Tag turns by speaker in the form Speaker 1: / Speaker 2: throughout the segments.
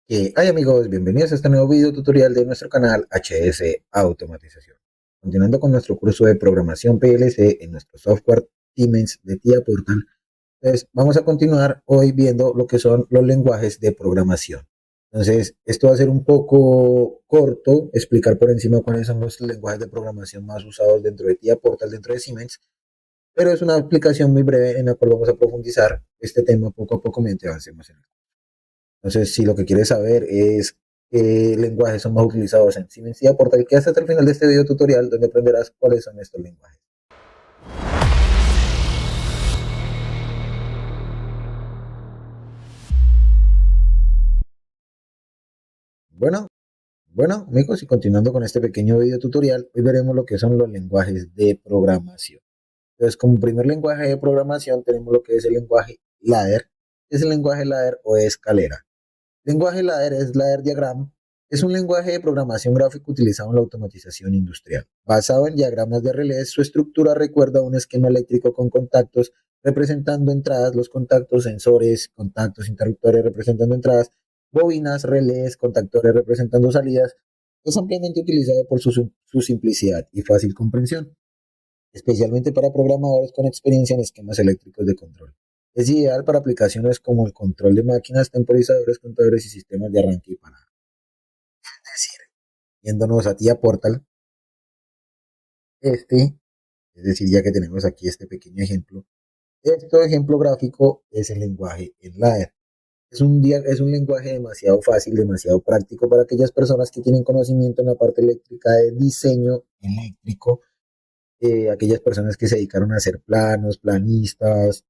Speaker 1: Hay amigos, bienvenidos a este nuevo video tutorial de nuestro canal HS Automatización. Continuando con nuestro curso de programación PLC en nuestro software Siemens de TIA Portal, entonces vamos a continuar hoy viendo lo que son los lenguajes de programación. Entonces, esto va a ser un poco corto, explicar por encima cuáles son los lenguajes de programación más usados dentro de TIA Portal, dentro de Siemens, pero es una explicación muy breve en la cual vamos a profundizar este tema poco a poco mientras avancemos en él. Entonces, si lo que quieres saber es qué lenguajes son más utilizados en Siemens y Portal, quédate hasta el final de este video tutorial donde aprenderás cuáles son estos lenguajes. Bueno, bueno, amigos, y continuando con este pequeño video tutorial, hoy veremos lo que son los lenguajes de programación. Entonces, como primer lenguaje de programación tenemos lo que es el lenguaje ladder. ¿Es el lenguaje ladder o escalera? Lenguaje ladder es ladder diagram. Es un lenguaje de programación gráfica utilizado en la automatización industrial. Basado en diagramas de relés, su estructura recuerda a un esquema eléctrico con contactos representando entradas, los contactos, sensores, contactos, interruptores representando entradas, bobinas, relés, contactores representando salidas. Es ampliamente utilizado por su simplicidad y fácil comprensión, especialmente para programadores con experiencia en esquemas eléctricos de control. Es ideal para aplicaciones como el control de máquinas, temporizadores, contadores y sistemas de arranque y parada. Es decir, yéndonos a TIA Portal, este, es decir, ya que tenemos aquí este pequeño ejemplo, este ejemplo gráfico es el lenguaje en ladder. Es un lenguaje demasiado fácil, demasiado práctico para aquellas personas que tienen conocimiento en la parte eléctrica de diseño eléctrico, aquellas personas que se dedicaron a hacer planos, planistas,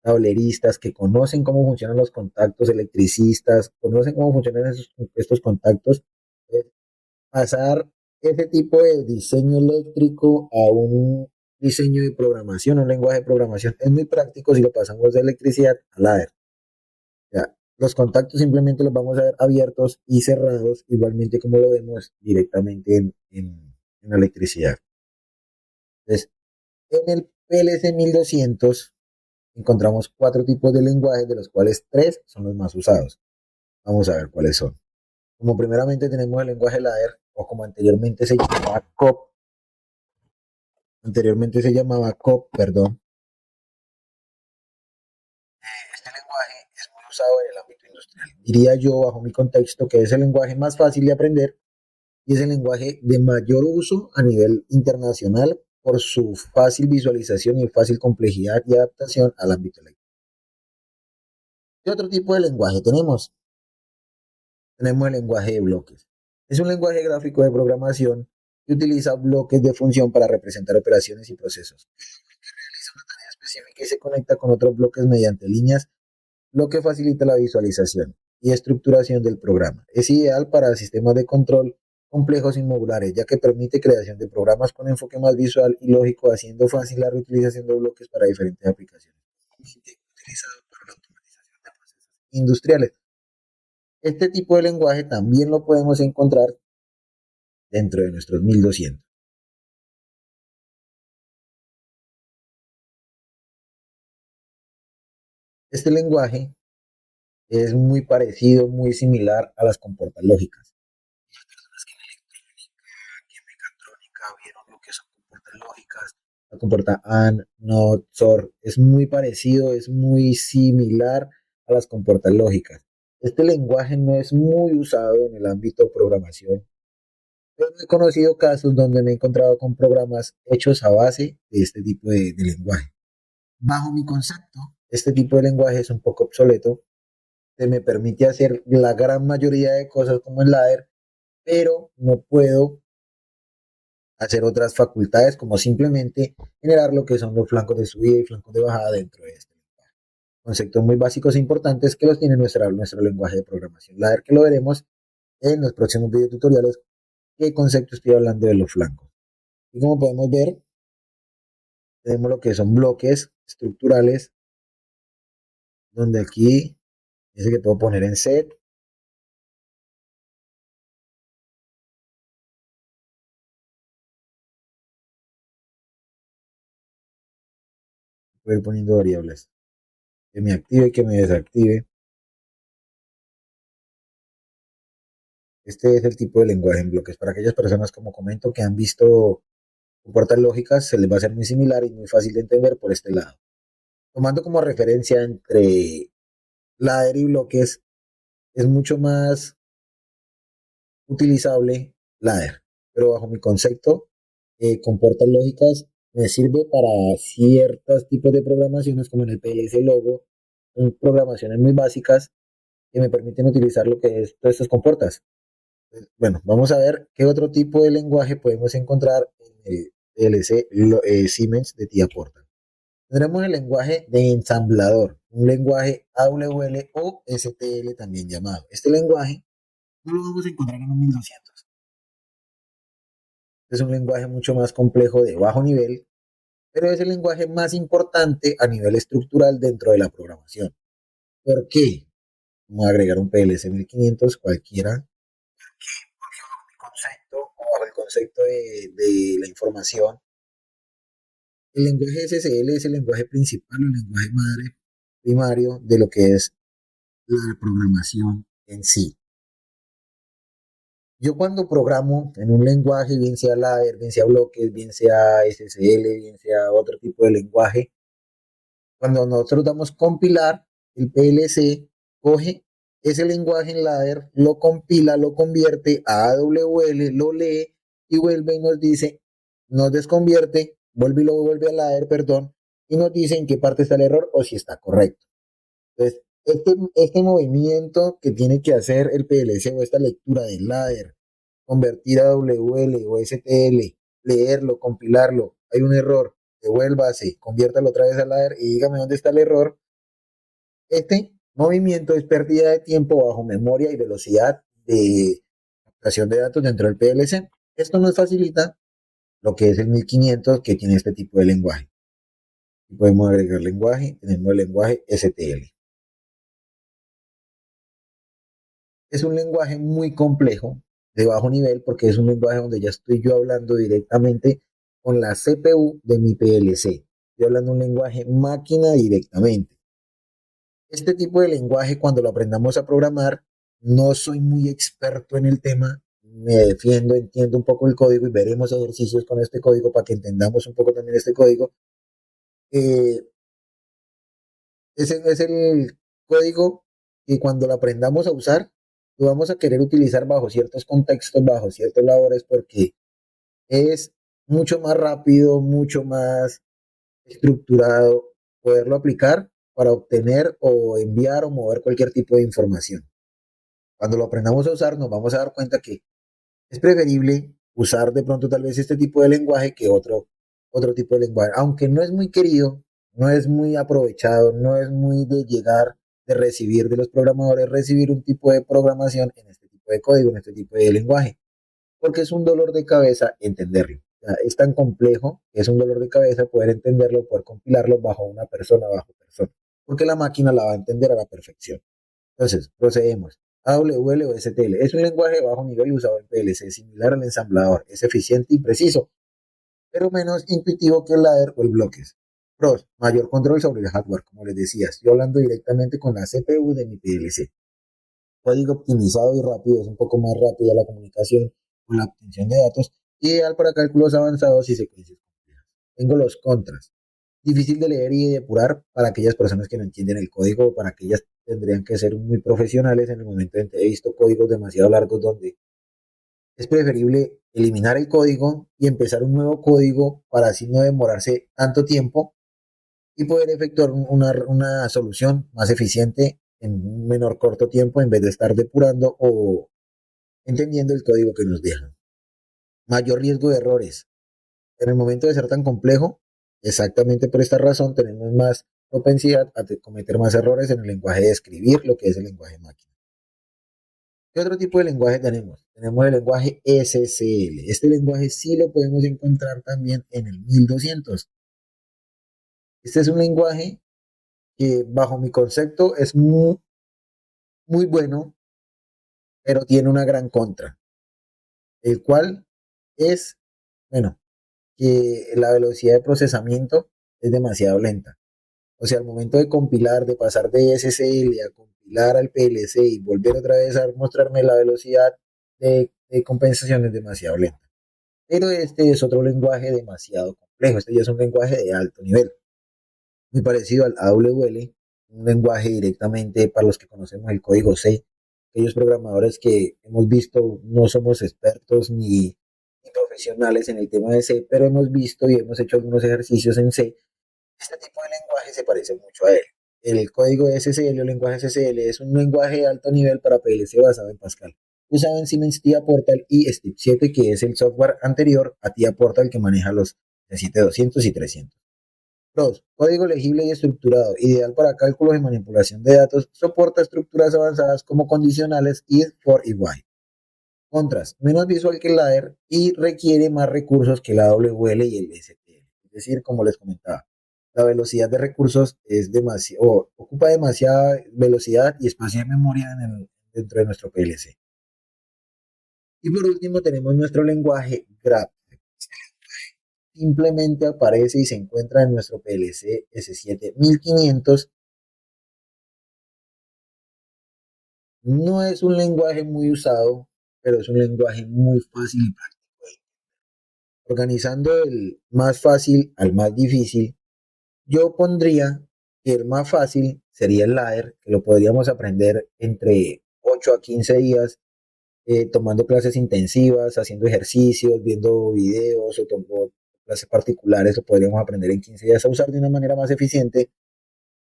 Speaker 1: tableristas, que conocen cómo funcionan los contactos, electricistas, conocen cómo funcionan estos contactos, eh, pasar ese tipo de diseño eléctrico a un diseño de programación, un lenguaje de programación, es muy práctico si lo pasamos de electricidad a ladder. Ya, los contactos simplemente los vamos a ver abiertos y cerrados, igualmente como lo vemos directamente en la electricidad. Entonces, en el PLC 1200 encontramos cuatro tipos de lenguajes, de los cuales tres son los más usados. Vamos a ver cuáles son. Como primeramente tenemos el lenguaje ladder, o como anteriormente se llamaba COP, perdón. Este lenguaje es muy usado en el ámbito industrial. Diría yo, bajo mi contexto, que es el lenguaje más fácil de aprender y es el lenguaje de mayor uso a nivel internacional por su fácil visualización y fácil complejidad y adaptación al ámbito eléctrico. ¿Qué otro tipo de lenguaje tenemos? Tenemos el lenguaje de bloques. Es un lenguaje gráfico de programación que utiliza bloques de función para representar operaciones y procesos. Realiza una tarea específica y se conecta con otros bloques mediante líneas, lo que facilita la visualización y estructuración del programa. Es ideal para sistemas de control complejos y modulares, ya que permite creación de programas con enfoque más visual y lógico, haciendo fácil la reutilización de bloques para diferentes aplicaciones. Utilizado para la automatización de procesos industriales. Este tipo de lenguaje también lo podemos encontrar dentro de nuestros 1200. Este lenguaje es muy parecido, muy similar a las compuertas lógicas. Las personas que en electrónica, que en mecatrónica vieron lo que son compuertas lógicas, la compuerta AND, NOT, XOR, es muy parecido, es muy similar a las compuertas lógicas. Este lenguaje no es muy usado en el ámbito de programación, pero he conocido casos donde me he encontrado con programas hechos a base de este tipo de lenguaje. Bajo mi concepto, este tipo de lenguaje es un poco obsoleto, se me permite hacer la gran mayoría de cosas como el ladder, pero no puedo hacer otras facultades como simplemente generar lo que son los flancos de subida y flancos de bajada dentro de este lenguaje. Conceptos muy básicos e importantes que los tiene nuestro lenguaje de programación ladder, que lo veremos en los próximos videotutoriales, qué concepto estoy hablando de los flancos. Y como podemos ver, tenemos lo que son bloques estructurales, donde aquí dice que puedo poner en set. Voy a ir poniendo variables que me active y que me desactive. Este es el tipo de lenguaje en bloques. Para aquellas personas, como comento, que han visto compuertas lógicas, se les va a ser muy similar y muy fácil de entender por este lado. Tomando como referencia entre ladder y bloques, es mucho más utilizable ladder, pero bajo mi concepto, compuertas lógicas me sirve para ciertos tipos de programaciones como en el PLC Logo, son programaciones muy básicas que me permiten utilizar lo que es todas estas compuertas. Bueno, vamos a ver qué otro tipo de lenguaje podemos encontrar en el PLC Siemens de TIA Portal. Tendremos el lenguaje de ensamblador, un lenguaje AWL o STL también llamado. Este lenguaje no lo vamos a encontrar en un 1200. Es un lenguaje mucho más complejo de bajo nivel, pero es el lenguaje más importante a nivel estructural dentro de la programación. ¿Por qué? Vamos a agregar un PLC 1500 cualquiera, concepto o bajo el concepto de la información. El lenguaje SSL es el lenguaje principal, el lenguaje madre primario de lo que es la programación en sí. Yo cuando programo en un lenguaje, bien sea ladder, bien sea bloques, bien sea SSL, bien sea otro tipo de lenguaje, cuando nosotros damos compilar, el PLC coge ese lenguaje en ladder, lo compila, lo convierte a AWL, lo lee y vuelve y nos dice, nos desconvierte, vuelve y lo vuelve a ladder, perdón, y nos dice en qué parte está el error o si está correcto. Entonces, este movimiento que tiene que hacer el PLC o esta lectura del ladder, convertir a WL o STL, leerlo, compilarlo, hay un error, devuélvase, conviértalo otra vez al ladder y dígame dónde está el error. Este movimiento es pérdida de tiempo bajo memoria y velocidad de captación de datos dentro del PLC. Esto nos facilita lo que es el 1500 que tiene este tipo de lenguaje. Y podemos agregar lenguaje, tenemos el lenguaje STL. Es un lenguaje muy complejo, de bajo nivel, porque es un lenguaje donde ya estoy yo hablando directamente con la CPU de mi PLC. Estoy hablando un lenguaje máquina directamente. Este tipo de lenguaje, cuando lo aprendamos a programar, no soy muy experto en el tema, me defiendo, entiendo un poco el código y veremos ejercicios con este código para que entendamos un poco también este código. Eh, ese es el código que cuando lo aprendamos a usar, lo vamos a querer utilizar bajo ciertos contextos, bajo ciertas labores, porque es mucho más rápido, mucho más estructurado poderlo aplicar para obtener o enviar o mover cualquier tipo de información. Cuando lo aprendamos a usar, nos vamos a dar cuenta que es preferible usar de pronto tal vez este tipo de lenguaje que otro tipo de lenguaje, aunque no es muy querido, no es muy aprovechado, no es muy de llegar, de recibir de los programadores, recibir un tipo de programación en este tipo de código, en este tipo de lenguaje, porque es un dolor de cabeza entenderlo. O sea, es tan complejo que es un dolor de cabeza poder entenderlo, poder compilarlo bajo una persona, bajo persona, porque la máquina la va a entender a la perfección. Entonces, procedemos. AWL o STL es un lenguaje de bajo nivel usado en PLC, similar al ensamblador, es eficiente y preciso, pero menos intuitivo que el ladder o el bloques. Pros, mayor control sobre el hardware, como les decía, estoy hablando directamente con la CPU de mi PLC. Código optimizado y rápido, es un poco más rápida la comunicación con la obtención de datos, ideal para cálculos avanzados y secuencias complejas. Tengo los contras. Difícil de leer y depurar para aquellas personas que no entienden el código, para aquellas tendrían que ser muy profesionales en el momento en que he visto códigos demasiado largos donde es preferible eliminar el código y empezar un nuevo código para así no demorarse tanto tiempo y poder efectuar una solución más eficiente en un menor corto tiempo en vez de estar depurando o entendiendo el código que nos dejan. Mayor riesgo de errores. En el momento de ser tan complejo, exactamente por esta razón tenemos más propensidad a cometer más errores en el lenguaje de escribir, lo que es el lenguaje máquina. ¿Qué otro tipo de lenguaje tenemos? Tenemos el lenguaje SSL. Este lenguaje sí lo podemos encontrar también en el 1200. Este es un lenguaje que bajo mi concepto es muy bueno, pero tiene una gran contra, el cual es, bueno, que la velocidad de procesamiento es demasiado lenta. O sea, al momento de compilar, de pasar de SSL a compilar al PLC y volver otra vez a mostrarme la velocidad de compensación es demasiado lenta. Pero este es otro lenguaje demasiado complejo. Este ya es un lenguaje de alto nivel, muy parecido al AWL, un lenguaje directamente para los que conocemos el código C. Aquellos programadores que hemos visto, no somos expertos ni profesionales en el tema de C, pero hemos visto y hemos hecho algunos ejercicios en C. Este tipo de lenguaje se parece mucho a él. El código SSL o lenguaje SSL es un lenguaje de alto nivel para PLC basado en Pascal. Usado en Siemens TIA Portal y Step 7, que es el software anterior a TIA Portal que maneja los 7200 y 300. 2. Código legible y estructurado, ideal para cálculos y manipulación de datos, soporta estructuras avanzadas como condicionales y for y while. Contras, menos visual que el ladder y requiere más recursos que la AWL y el STL. Es decir, como les comentaba, la velocidad de recursos es demasiado, ocupa demasiada velocidad y espacio de memoria dentro de nuestro PLC. Y por último tenemos nuestro lenguaje graph. Simplemente aparece y se encuentra en nuestro PLC S7500. No es un lenguaje muy usado, pero es un lenguaje muy fácil y práctico. Organizando el más fácil al más difícil, yo pondría que el más fácil sería el ladder, que lo podríamos aprender entre 8 a 15 días, tomando clases intensivas, haciendo ejercicios, viendo videos o tomando clases particulares, lo podríamos aprender en 15 días a usar de una manera más eficiente.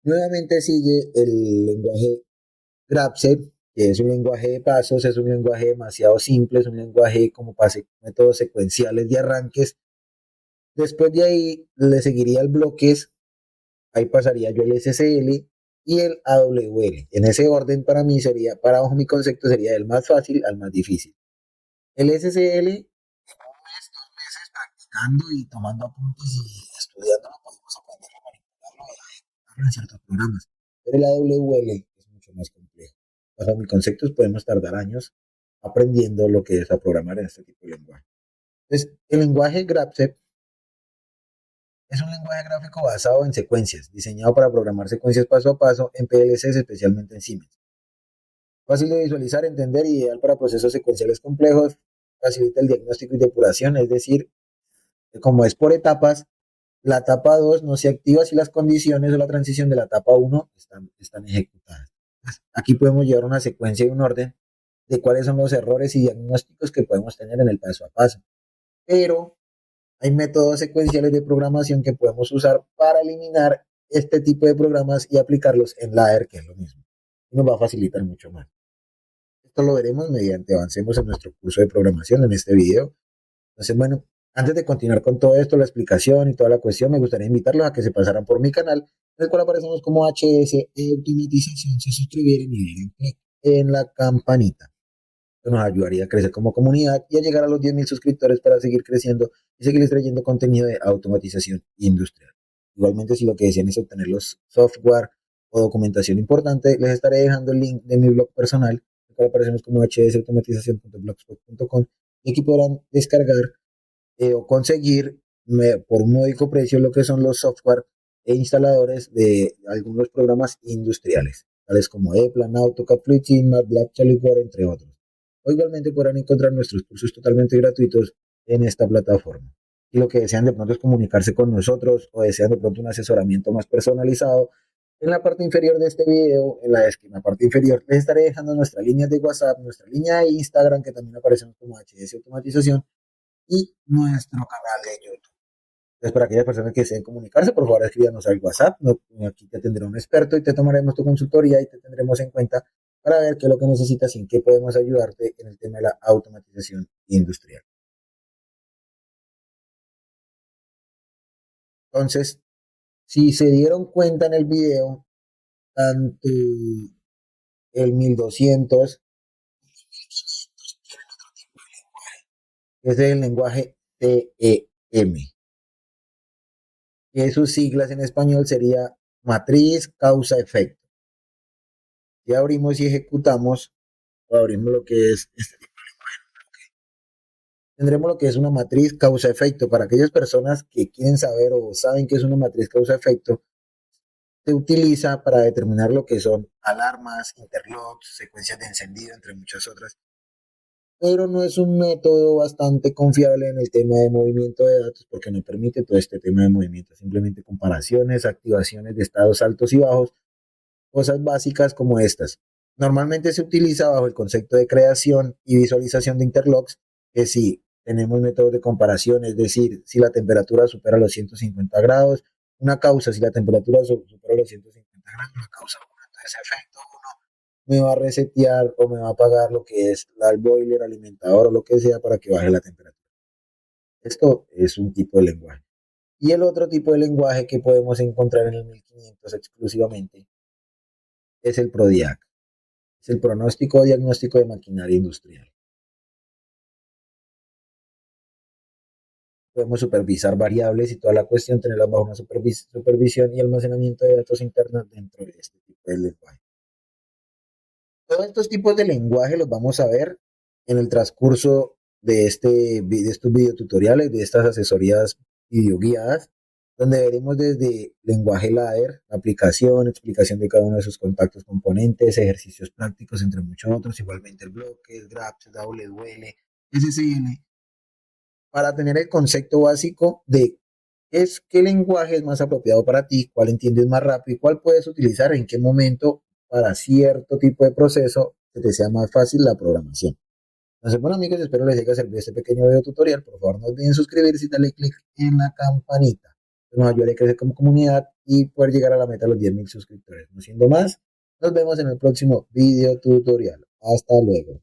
Speaker 1: Nuevamente sigue el lenguaje Grapset, que es un lenguaje de pasos, es un lenguaje demasiado simple, es un lenguaje como para métodos secuenciales de arranques. Después de ahí le seguiría el bloques, ahí pasaría yo el SSL y el AWL. En ese orden para mí sería, para bajo mi concepto, sería del más fácil al más difícil. El SSL, practicando y tomando apuntes y estudiando, podemos aprender a manipularlo y a ejecutarlo en ciertos programas. Pero el AWL es mucho más complejo. Bajo mis conceptos podemos tardar años aprendiendo lo que es a programar en este tipo de lenguaje. Entonces, el lenguaje GraphSet es un lenguaje gráfico basado en secuencias, diseñado para programar secuencias paso a paso en PLCs, especialmente en Siemens. Fácil de visualizar, entender y ideal para procesos secuenciales complejos, facilita el diagnóstico y depuración, es decir, como es por etapas, la etapa 2 no se activa si las condiciones o la transición de la etapa 1 están ejecutadas. Aquí podemos llevar una secuencia y un orden de cuáles son los errores y diagnósticos que podemos tener en el paso a paso. Pero hay métodos secuenciales de programación que podemos usar para eliminar este tipo de programas y aplicarlos en ladder, que es lo mismo. Y nos va a facilitar mucho más. Esto lo veremos mediante avancemos en nuestro curso de programación en este video. Entonces, bueno, antes de continuar con todo esto, la explicación y toda la cuestión, me gustaría invitarlos a que se pasaran por mi canal, en el cual aparecemos como HS Automatización, se suscribieran y den clic en la campanita. Esto nos ayudaría a crecer como comunidad y a llegar a los 10.000 suscriptores para seguir creciendo y seguirles trayendo contenido de automatización industrial. Igualmente, si lo que desean es obtener los software o documentación importante, les estaré dejando el link de mi blog personal, en el cual aparecemos como hsautomatización.blogspot.com y aquí podrán descargar o conseguir por un módico precio lo que son los software e instaladores de algunos programas industriales, tales como Eplan, AutoCAD, FluidSim, MATLAB, SolidWorks, entre otros. O igualmente podrán encontrar nuestros cursos totalmente gratuitos en esta plataforma. Y lo que desean de pronto es comunicarse con nosotros o desean de pronto un asesoramiento más personalizado, en la parte inferior de este video, en la parte inferior, les estaré dejando nuestras líneas de WhatsApp, nuestra línea de Instagram, que también aparecen como HS Automatización, y nuestro canal de YouTube. Entonces, para aquellas personas que deseen comunicarse, por favor, escríbanos al WhatsApp. No, aquí te tendrá un experto y te tomaremos tu consultoría y te tendremos en cuenta para ver qué es lo que necesitas y en qué podemos ayudarte en el tema de la automatización industrial. Entonces, si se dieron cuenta en el video, tanto el 1200 es el lenguaje TEM, que sus siglas en español sería matriz, causa, efecto. Si abrimos y ejecutamos, o abrimos lo que es, tendremos lo que es una matriz causa-efecto. Para aquellas personas que quieren saber o saben que es una matriz causa-efecto, se utiliza para determinar lo que son alarmas, interlocks, secuencias de encendido, entre muchas otras. pero no es un método bastante confiable en el tema de movimiento de datos porque no permite todo este tema de movimiento, simplemente comparaciones, activaciones de estados altos y bajos, cosas básicas como estas. Normalmente se utiliza bajo el concepto de creación y visualización de interlocks, que si tenemos métodos de comparación, es decir, si la temperatura supera los 150 grados, una causa, si la temperatura supera los 150 grados, una causa 1, entonces efecto 1 me va a resetear o me va a apagar lo que es el boiler, alimentador o lo que sea para que baje la temperatura. Esto es un tipo de lenguaje. Y el otro tipo de lenguaje que podemos encontrar en el 1500 exclusivamente es el PRODIAC, es el pronóstico o diagnóstico de maquinaria industrial. Podemos supervisar variables y toda la cuestión, tenerlas bajo una supervisión y almacenamiento de datos internos dentro de este tipo de lenguaje. Todos estos tipos de lenguaje los vamos a ver en el transcurso de estos videotutoriales, de estas asesorías videoguiadas, donde veremos desde lenguaje ladder, aplicación, explicación de cada uno de sus contactos componentes, ejercicios prácticos, entre muchos otros, igualmente el bloque, el graph, WL, SSL, para tener el concepto básico de qué lenguaje es más apropiado para ti, cuál entiendes más rápido y cuál puedes utilizar en qué momento para cierto tipo de proceso que te sea más fácil la programación. Entonces, bueno amigos, espero les haya servido este pequeño video tutorial. Por favor, no olviden suscribirse y darle clic en la campanita. Nos ayudará a crecer como comunidad y poder llegar a la meta de los 10.000 suscriptores. No siendo más, nos vemos en el próximo video tutorial. Hasta luego.